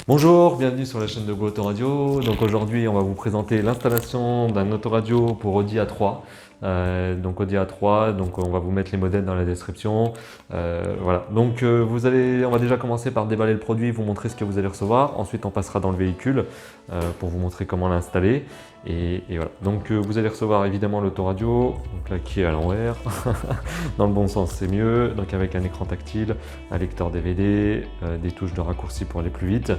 Bonjour, bienvenue sur la chaîne de Go Autoradio. Donc aujourd'hui, on va vous présenter l'installation d'un autoradio pour Audi A3. Donc Audi A3, donc on va vous mettre les modèles dans la description. Voilà. Donc on va déjà commencer par déballer le produit, vous montrer ce que vous allez recevoir. Ensuite, on passera dans le véhicule pour vous montrer comment l'installer. Et voilà. Donc vous allez recevoir évidemment l'autoradio, donc là qui est à l'envers. Dans le bon sens, c'est mieux. Donc avec un écran tactile, un lecteur DVD, des touches de raccourci pour aller plus vite.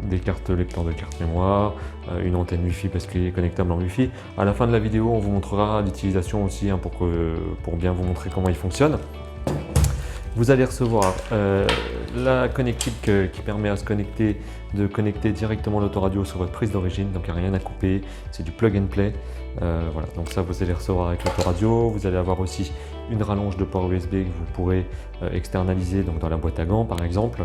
Des cartes lecteurs de carte mémoire, une antenne Wi-Fi parce qu'il est connectable en Wi-Fi. À la fin de la vidéo, on vous montrera l'utilisation aussi pour bien vous montrer comment il fonctionne. Vous allez recevoir la connectique qui permet de connecter directement l'autoradio sur votre prise d'origine, donc il n'y a rien à couper, c'est du plug and play. Voilà, donc ça vous allez recevoir avec l'autoradio. Vous allez avoir aussi une rallonge de port USB que vous pourrez externaliser donc dans la boîte à gants par exemple.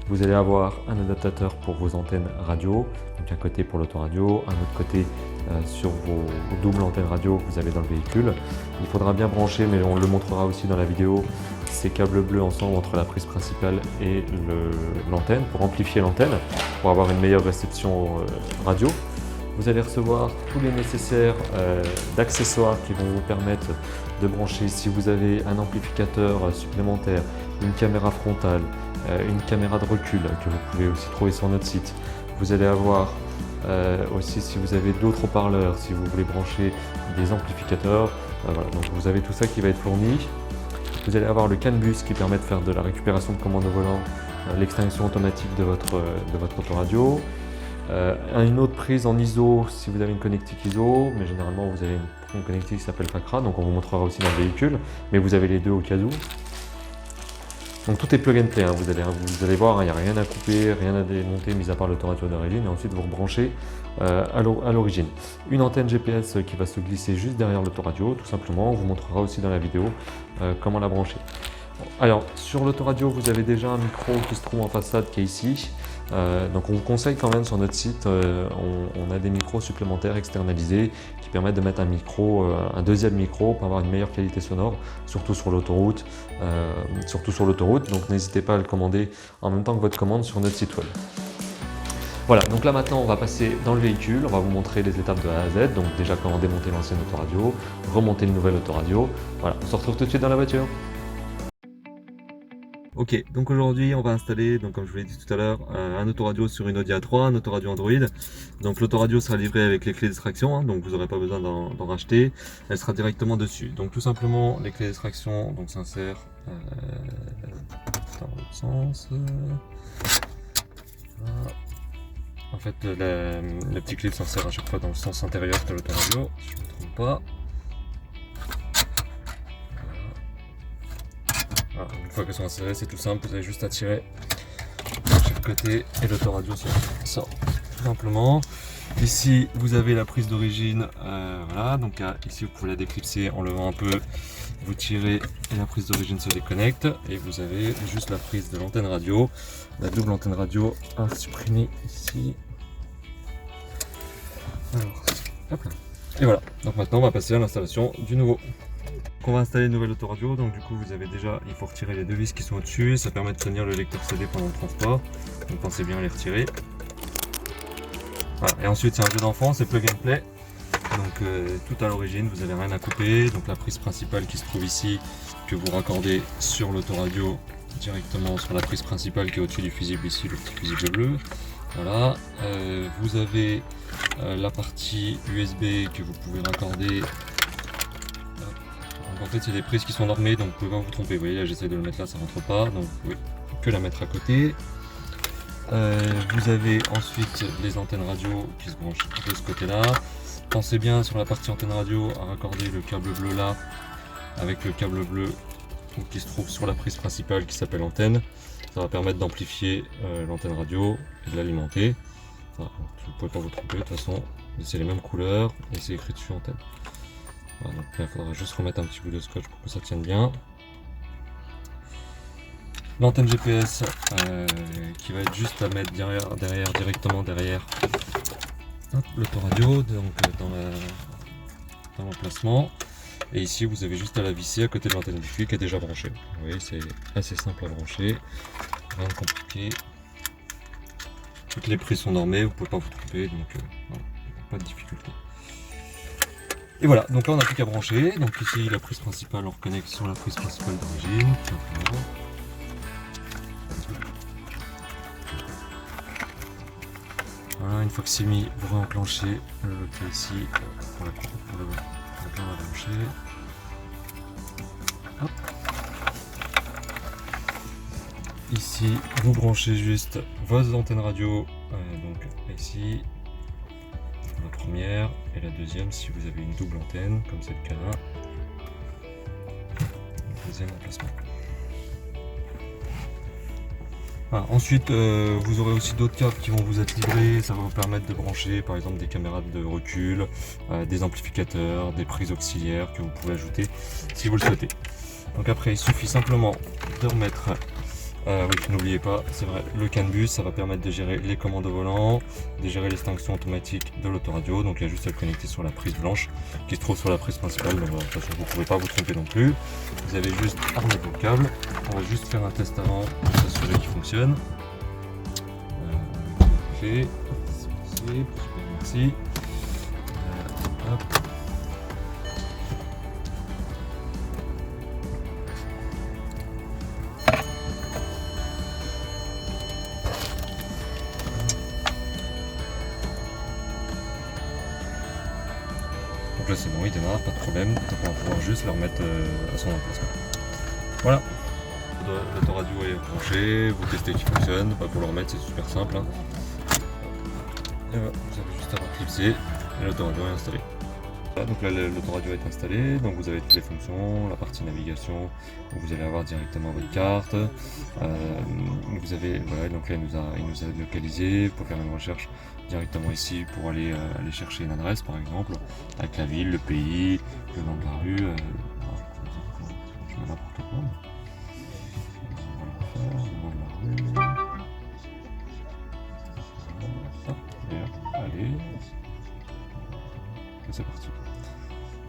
Vous allez avoir un adaptateur pour vos antennes radio, donc un côté pour l'autoradio, un autre côté sur vos doubles antennes radio que vous avez dans le véhicule. Il faudra bien brancher, mais on le montrera aussi dans la vidéo, ces câbles bleus ensemble entre la prise principale et l'antenne pour amplifier l'antenne, pour avoir une meilleure réception radio. Vous allez recevoir tous les nécessaires d'accessoires qui vont vous permettre de brancher si vous avez un amplificateur supplémentaire, une caméra frontale, une caméra de recul que vous pouvez aussi trouver sur notre site. Vous allez avoir aussi, si vous avez d'autres haut-parleurs, si vous voulez brancher des amplificateurs, voilà. Donc vous avez tout ça qui va être fourni. Vous allez avoir le CAN bus qui permet de faire de la récupération de commande au volant, l'extinction automatique de votre autoradio. Une autre prise en ISO si vous avez une connectique ISO, mais généralement vous avez une connectique qui s'appelle FACRA, donc on vous montrera aussi dans le véhicule, mais vous avez les deux au cas où. Donc tout est plug and play, hein. Vous allez voir, il n'y a rien à couper, rien à démonter, mis à part l'autoradio d'origine, et ensuite vous rebranchez à l'origine. Une antenne GPS qui va se glisser juste derrière l'autoradio, tout simplement. On vous montrera aussi dans la vidéo comment la brancher. Alors, sur l'autoradio, vous avez déjà un micro qui se trouve en façade qui est ici. Donc on vous conseille quand même sur notre site, on a des micros supplémentaires externalisés qui permettent de mettre un deuxième micro pour avoir une meilleure qualité sonore, surtout sur l'autoroute. Donc n'hésitez pas à le commander en même temps que votre commande sur notre site web. Voilà, donc là maintenant on va passer dans le véhicule, on va vous montrer les étapes de A à Z, donc déjà comment démonter l'ancienne autoradio, remonter une nouvelle autoradio. Voilà, on se retrouve tout de suite dans la voiture. Ok, donc aujourd'hui on va installer, donc comme je vous l'ai dit tout à l'heure, un autoradio sur une Audi A3, un autoradio Android. Donc l'autoradio sera livré avec les clés d'extraction, hein, donc vous n'aurez pas besoin d'en racheter. Elle sera directement dessus. Donc tout simplement les clés d'extraction donc s'insèrent dans l'autre sens. Voilà. En fait la petite clé s'insère à chaque fois dans le sens antérieur de l'autoradio, si je ne me trompe pas. Voilà, une fois qu'elles sont insérées, c'est tout simple, vous avez juste à tirer de chaque côté et l'autoradio sort tout simplement. Ici vous avez la prise d'origine, voilà, donc ici vous pouvez la déclipser en levant un peu, vous tirez et la prise d'origine se déconnecte, et vous avez juste la prise de l'antenne radio, la double antenne radio à supprimer ici. Alors, hop là. Et voilà, donc maintenant on va passer à l'installation du nouveau. On va installer une nouvelle autoradio, donc du coup vous avez déjà, il faut retirer les deux vis qui sont au-dessus, ça permet de tenir le lecteur CD pendant le transport, donc pensez bien à les retirer. Voilà. Et ensuite c'est un jeu d'enfant, c'est plug and play, donc tout à l'origine, vous n'avez rien à couper, donc la prise principale qui se trouve ici, que vous raccordez sur l'autoradio directement sur la prise principale qui est au-dessus du fusible ici, le petit fusible bleu. Voilà, vous avez la partie USB que vous pouvez raccorder. Donc en fait c'est des prises qui sont normées, donc vous pouvez pas vous tromper. Vous voyez là j'essaie de le mettre là, ça rentre pas, donc vous pouvez que la mettre à côté. Vous avez ensuite les antennes radio qui se branchent de ce côté là. Pensez bien sur la partie antenne radio à raccorder le câble bleu là avec le câble bleu qui se trouve sur la prise principale qui s'appelle antenne. Ça va permettre d'amplifier l'antenne radio et de l'alimenter. Voilà, vous ne pouvez pas vous tromper, de toute façon c'est les mêmes couleurs et c'est écrit dessus antenne. Voilà, donc là il faudra juste remettre un petit bout de scotch pour que ça tienne bien. L'antenne GPS qui va être juste à mettre directement derrière l'autoradio, donc dans l'emplacement. Et ici vous avez juste à la visser à côté de l'antenne Wi-Fi qui est déjà branchée. Vous voyez, c'est assez simple à brancher, rien de compliqué. Toutes les prises sont normées, vous pouvez pas vous tromper, donc voilà, pas de difficulté. Et voilà, donc là on n'a plus qu'à brancher. Donc ici la prise principale, on reconnecte sur la prise principale d'origine, tout simplement. Voilà, une fois que c'est mis, vous réenclenchez le loquet ici pour bien la brancher. Hop. Ici, vous branchez juste vos antennes radio, donc ici, la première et la deuxième si vous avez une double antenne, comme c'est le cas là. Deuxième emplacement. Voilà. Ensuite, vous aurez aussi d'autres câbles qui vont vous être livrés. Ça va vous permettre de brancher par exemple des caméras de recul, des amplificateurs, des prises auxiliaires que vous pouvez ajouter si vous le souhaitez. Donc après, il suffit simplement de remettre, oui, n'oubliez pas, c'est vrai, le CAN bus, ça va permettre de gérer les commandes au volant, de gérer l'extinction automatique de l'autoradio. Donc il y a juste à le connecter sur la prise blanche qui se trouve sur la prise principale. Donc de toute façon, vous ne pouvez pas vous tromper non plus. Vous avez juste à remettre vos câbles. On va juste faire un test avant pour s'assurer qu'il fonctionne. Fait. Super, merci. Hop. Donc là c'est bon, il démarre, pas de problème. Donc on va pouvoir juste le remettre à son emplacement. Voilà. L'autoradio est branché, vous testez qu'il fonctionne. Bah, pour le remettre c'est super simple. Hein. Et voilà, vous avez juste à reclipser et l'autoradio est installé. Voilà, donc là l'autoradio est installé, donc vous avez toutes les fonctions, la partie navigation, où vous allez avoir directement votre carte. Vous avez, voilà, donc là il nous a localisé, vous pouvez faire une recherche directement ici pour aller chercher une adresse par exemple, avec la ville, le pays, le nom de la rue, je mets n'importe quoi. Allez, c'est parti.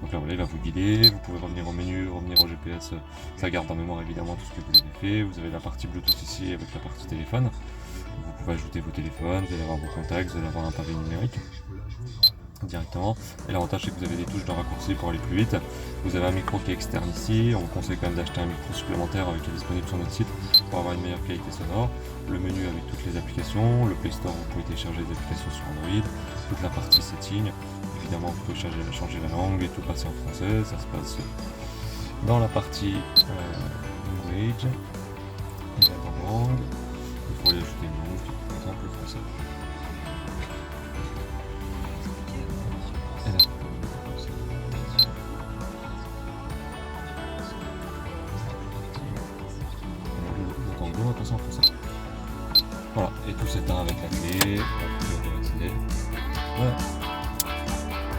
Donc là, voilà, il va vous guider, vous pouvez revenir au menu, revenir au GPS, ça garde en mémoire évidemment tout ce que vous avez fait. Vous avez la partie Bluetooth ici avec la partie téléphone. Vous pouvez ajouter vos téléphones, vous allez avoir vos contacts, vous allez avoir un pavé numérique directement. Et l'avantage c'est que vous avez des touches de raccourci pour aller plus vite. Vous avez un micro qui est externe ici, on vous conseille quand même d'acheter un micro supplémentaire qui est disponible sur notre site pour avoir une meilleure qualité sonore. Le menu avec toutes les applications, le Play Store, vous pouvez télécharger des applications sur Android, toute la partie setting. Évidemment vous pouvez changer la langue et tout passer en français, ça se passe dans la partie language, et la langue, vous pourriez ajouter une langue, par exemple le français. On va passer en français. Voilà, et tout s'éteint avec la clé, voilà.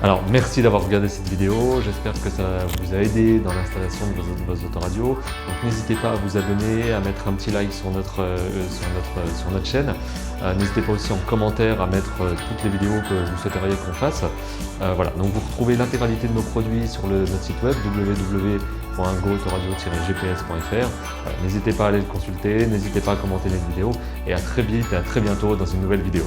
Alors merci d'avoir regardé cette vidéo, j'espère que ça vous a aidé dans l'installation de vos autoradios. Donc n'hésitez pas à vous abonner, à mettre un petit like sur notre chaîne. N'hésitez pas aussi en commentaire à mettre toutes les vidéos que vous souhaiteriez qu'on fasse. Voilà, donc vous retrouvez l'intégralité de nos produits sur notre site web www.goautoradio-gps.fr. N'hésitez pas à aller le consulter, n'hésitez pas à commenter les vidéos et à très vite et à très bientôt dans une nouvelle vidéo.